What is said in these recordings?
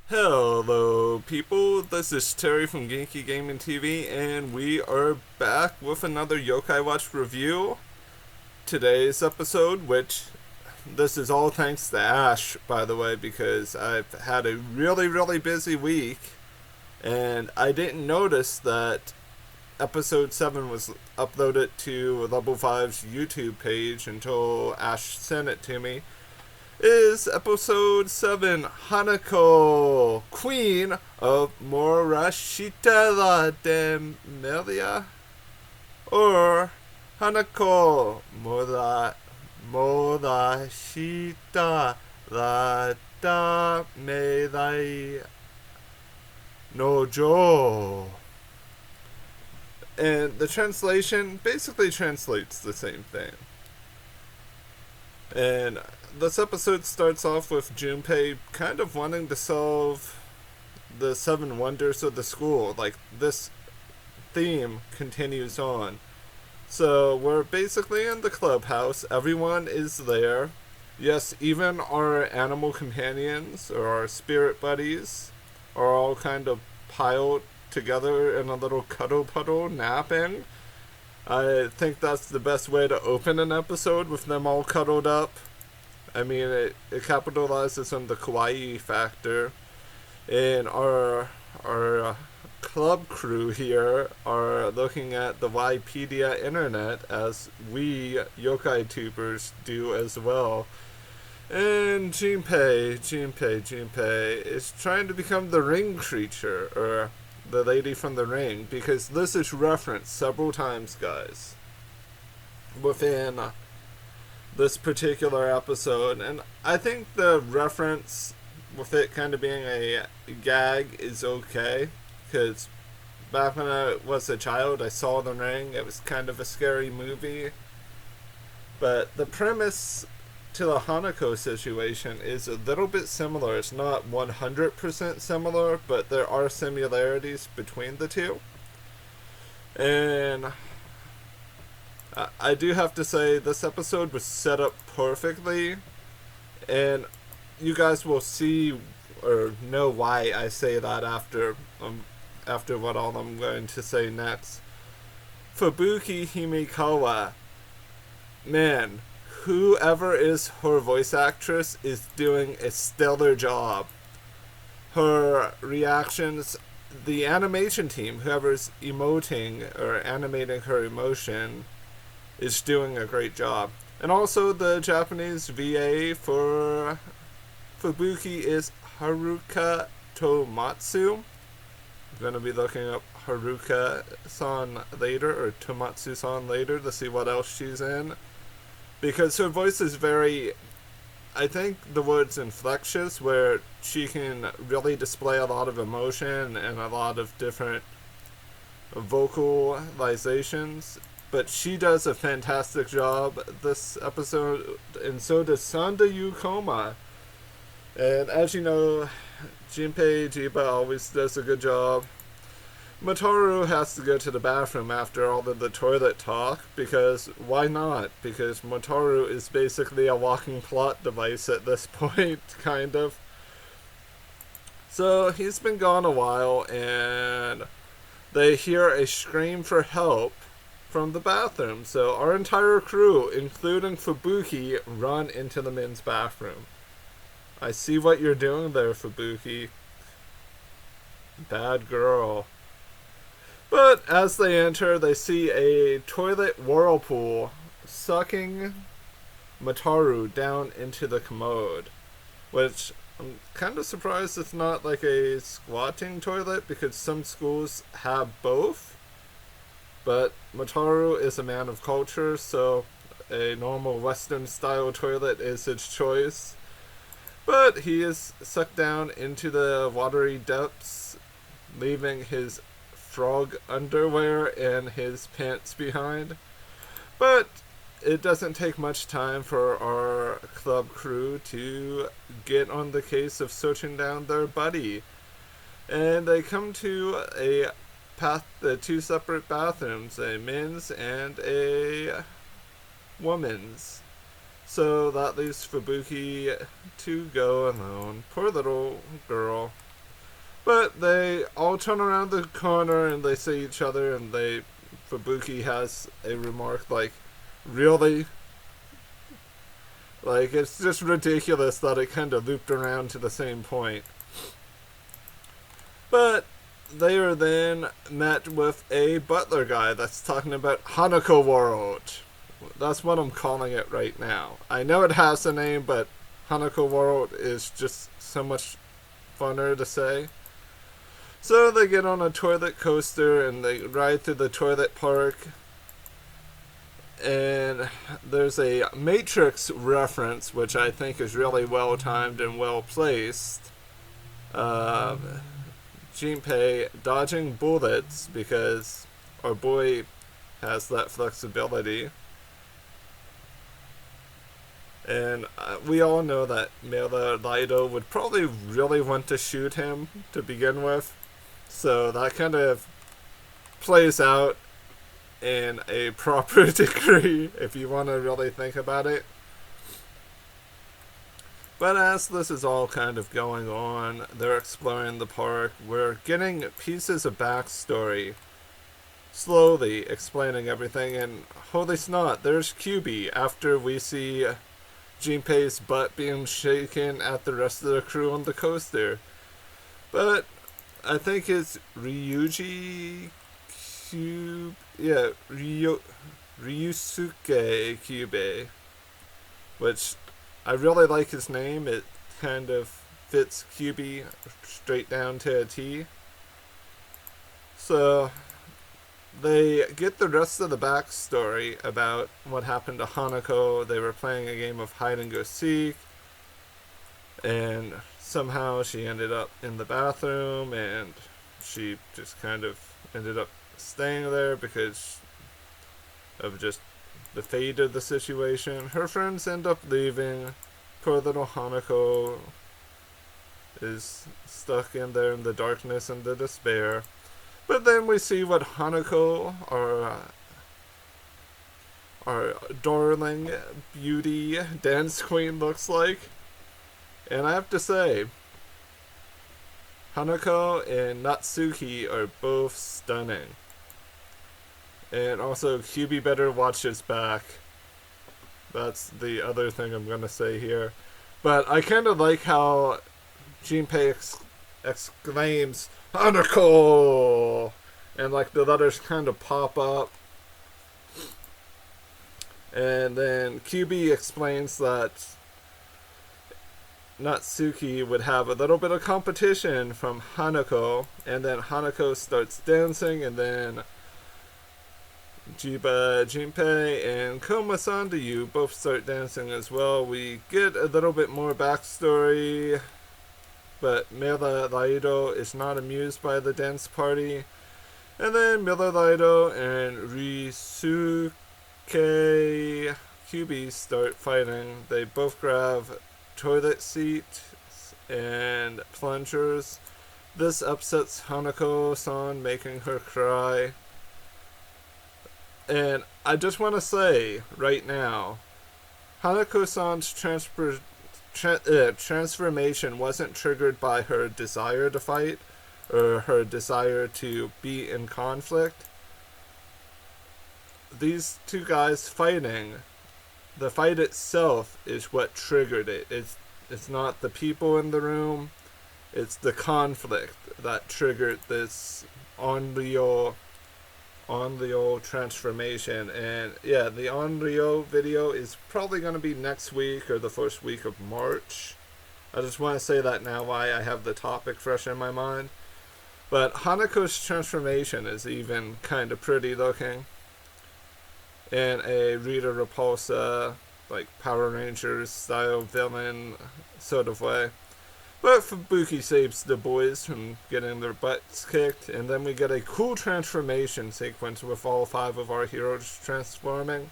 Hello, people. This is Terry from Genki Gaming TV, and we are back with another Yokai Watch review. Today's episode, which this is all thanks to Ash, by the way, because I've had a really busy week, and I didn't notice that episode 7 was uploaded to Level 5's YouTube page until Ash sent it to me. Is episode 7 Hanako, Queen of Morashita la Demelia? Or Hanako Morashita la Damelai no Jo. And the translation basically translates the same thing. And this episode starts off with Junpei kind of wanting to solve the 7 wonders of the school. Like, this theme continues on. So, we're basically in the clubhouse. Everyone is there. Yes, even our animal companions, or our spirit buddies, are all kind of piled together in a little cuddle puddle napping. I think that's the best way to open an episode, with them all cuddled up. I mean, it capitalizes on the kawaii factor. And our club crew here are looking at the Wikipedia internet, as we YokaiTubers do as well. And Junpei is trying to become the ring creature, or the lady from the ring, because this is referenced several times, guys, within this particular episode. And I think the reference, with it kind of being a gag, is okay, because back when I was a child, I saw The Ring. It was kind of a scary movie, but the premise to the Hanako situation is a little bit similar. It's not 100% similar, but there are similarities between the two. And I do have to say, this episode was set up perfectly, and you guys will see or know why I say that after what all I'm going to say next. Fubuki Himikawa, man, whoever is her voice actress is doing a stellar job. Her reactions, the animation team, whoever's emoting or animating her emotion, is doing a great job. And also the Japanese VA for Fubuki is Haruka Tomatsu. I'm going to be looking up Haruka-san later, or Tomatsu-san later, to see what else she's in. Because her voice is very, I think the word's inflectious, where she can really display a lot of emotion and a lot of different vocalizations. But she does a fantastic job this episode, and so does Sanda Yukoma. And as you know, Junpei Jiba always does a good job. Motoru has to go to the bathroom after all of the toilet talk, because why not? Because Motoru is basically a walking plot device at this point, kind of. So he's been gone a while, and they hear a scream for help from the bathroom. So our entire crew, including Fubuki, run into the men's bathroom. I see what you're doing there, Fubuki. Bad girl. But as they enter, they see a toilet whirlpool sucking Motoru down into the commode, which I'm kind of surprised it's not like a squatting toilet, because some schools have both. But Motoru is a man of culture, so a normal Western style toilet is his choice. But he is sucked down into the watery depths, leaving his frog underwear and his pants behind. But it doesn't take much time for our club crew to get on the case of searching down their buddy. And they come to the 2 separate bathrooms, a men's and a woman's. So that leaves Fubuki to go alone. Poor little girl. But they all turn around the corner and they see each other, and Fubuki has a remark like, "Really?" Like, it's just ridiculous that it kind of looped around to the same point. But they are then met with a butler guy that's talking about Hanako World. That's what I'm calling it right now. I know it has a name, but Hanako World is just so much funner to say. So they get on a toilet coaster and they ride through the toilet park. And there's a Matrix reference, which I think is really well timed and well placed. Junpei dodging bullets because our boy has that flexibility. And we all know that Mela Lido would probably really want to shoot him to begin with. So that kind of plays out in a proper degree if you want to really think about it. But as this is all kind of going on, they're exploring the park. We're getting pieces of backstory, slowly explaining everything. And holy snot, there's QB after we see Junpei's butt being shaken at the rest of the crew on the coaster. But I think it's Ryusuke Kyubey, which I really like his name. It kind of fits QB straight down to a T. So they get the rest of the backstory about what happened to Hanako. They were playing a game of hide and go seek, and somehow she ended up in the bathroom, and she just kind of ended up staying there because of just the fate of the situation. Her friends end up leaving. Poor little Hanako is stuck in there in the darkness and the despair. But then we see what Hanako, our darling beauty dance queen, looks like. And I have to say, Hanako and Natsuki are both stunning. And also, QB better watch his back. That's the other thing I'm going to say here. But I kind of like how Junpei exclaims, Hanako! And like the letters kind of pop up. And then QB explains that Natsuki would have a little bit of competition from Hanako. And then Hanako starts dancing, and then Jiba, Junpei, and Koma-san to you both start dancing as well. We get a little bit more backstory, but Mela Lido is not amused by the dance party. And then Mela Lido and Ryusuke Kyubey start fighting. They both grab toilet seats and plungers. This upsets Hanako-san, making her cry. And I just want to say right now, Hanako-san's transformation wasn't triggered by her desire to fight or her desire to be in conflict. These two guys fighting, the fight itself is what triggered it. It's not the people in the room, it's the conflict that triggered this Onryo transformation. And yeah, the Onryo video is probably going to be next week or the first week of March. I just want to say that now why I have the topic fresh in my mind. But Hanako's transformation is even kind of pretty looking in a Rita Repulsa, like Power Rangers style villain sort of way. But Fubuki saves the boys from getting their butts kicked, and then we get a cool transformation sequence with all 5 of our heroes transforming.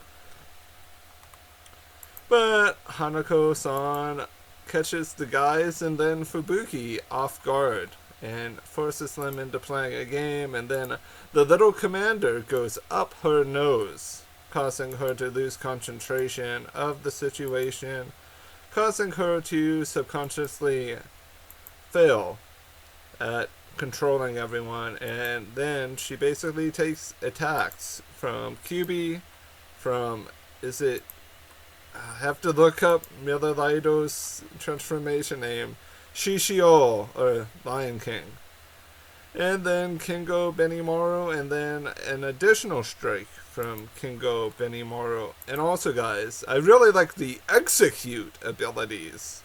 But Hanako-san catches the guys and then Fubuki off guard and forces them into playing a game, and then the little commander goes up her nose, causing her to lose concentration of the situation, causing her to subconsciously fail at controlling everyone, and then she basically takes attacks from QB, from, is it, I have to look up Miller Lido's transformation name, Shishio, or Lion King. And then Kingo Benimaru, and then an additional strike from Kingo Benimaru. And also, guys, I really like the execute abilities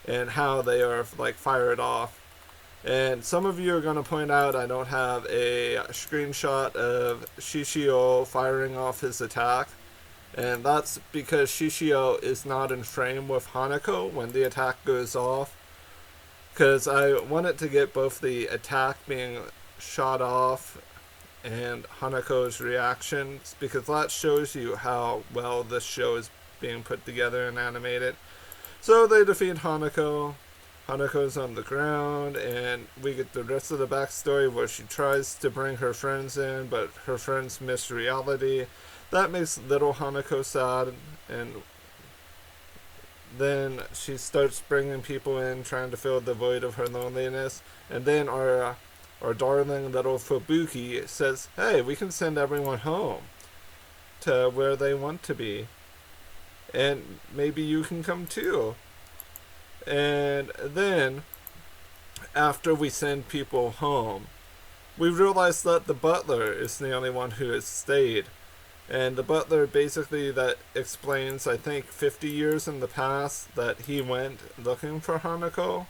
and how they are like fired off. And some of you are going to point out I don't have a screenshot of Shishio firing off his attack. And that's because Shishio is not in frame with Hanako when the attack goes off. Because I wanted to get both the attack being shot off and Hanako's reactions, because that shows you how well this show is being put together and animated. So they defeat Hanako. Hanako's on the ground, and we get the rest of the backstory where she tries to bring her friends in, but her friends miss reality. That makes little Hanako sad, and then she starts bringing people in, trying to fill the void of her loneliness. And then our darling little Fubuki says, hey, we can send everyone home to where they want to be. And maybe you can come too. And then, after we send people home, we realize that the butler is the only one who has stayed. And the butler basically that explains, I think, 50 years in the past that he went looking for Hanako.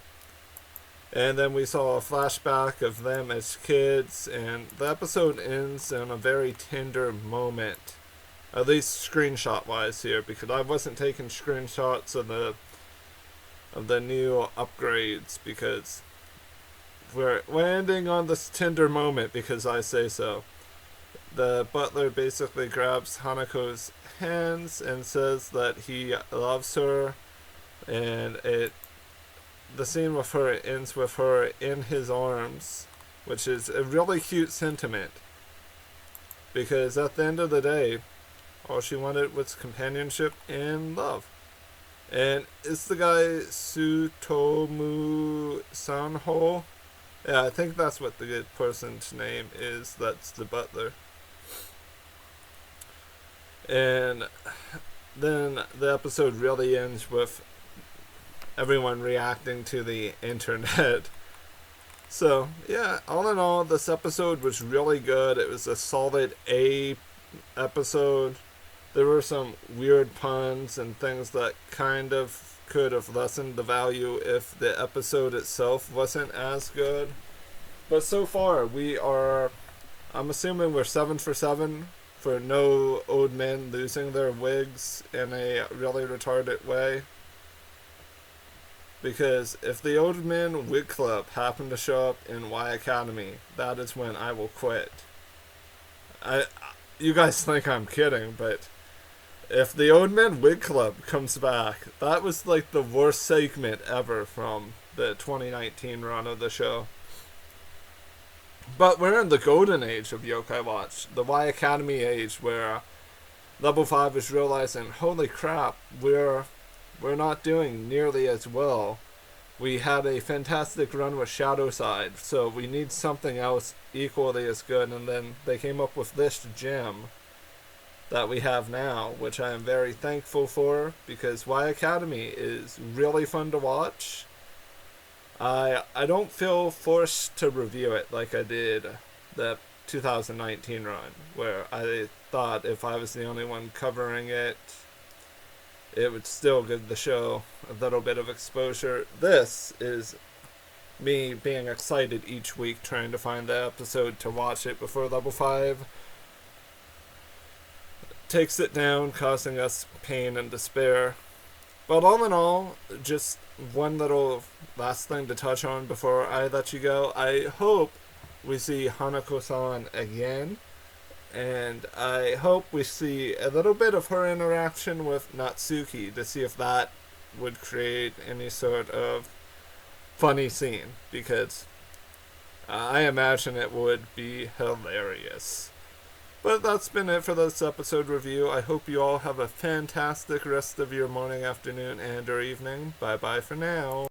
And then we saw a flashback of them as kids, and the episode ends in a very tender moment. At least screenshot-wise here, because I wasn't taking screenshots of the new upgrades, because we're ending on this tender moment because I say so. The butler basically grabs Hanako's hands and says that he loves her, and the scene with her ends with her in his arms, which is a really cute sentiment, because at the end of the day, all she wanted was companionship and love. And it's the guy Tsutomu Sanho. Yeah, I think that's what the good person's name is. That's the butler. And then the episode really ends with everyone reacting to the internet. So, yeah, all in all, this episode was really good. It was a solid A episode. There were some weird puns and things that kind of could have lessened the value if the episode itself wasn't as good. But so far, I'm assuming we're 7 for 7 for no old men losing their wigs in a really retarded way. Because if the Old Men Wig Club happen to show up in Y Academy, that is when I will quit. You guys think I'm kidding, but if the Old Men Wig Club comes back, that was like the worst segment ever from the 2019 run of the show. But we're in the golden age of Yokai Watch, the Y Academy age, where Level 5 is realizing, holy crap, we're not doing nearly as well. We had a fantastic run with Shadowside, so we need something else equally as good, and then they came up with this gem that we have now, which I am very thankful for, because Y Academy is really fun to watch. I don't feel forced to review it like I did the 2019 run, where I thought if I was the only one covering it, it would still give the show a little bit of exposure. This is me being excited each week, trying to find the episode to watch it before Level 5 takes it down, causing us pain and despair. But all in all, just one little last thing to touch on before I let you go. I hope we see Hanako-san again, and I hope we see a little bit of her interaction with Natsuki to see if that would create any sort of funny scene, because I imagine it would be hilarious. But that's been it for this episode review. I hope you all have a fantastic rest of your morning, afternoon, and or evening. Bye bye for now.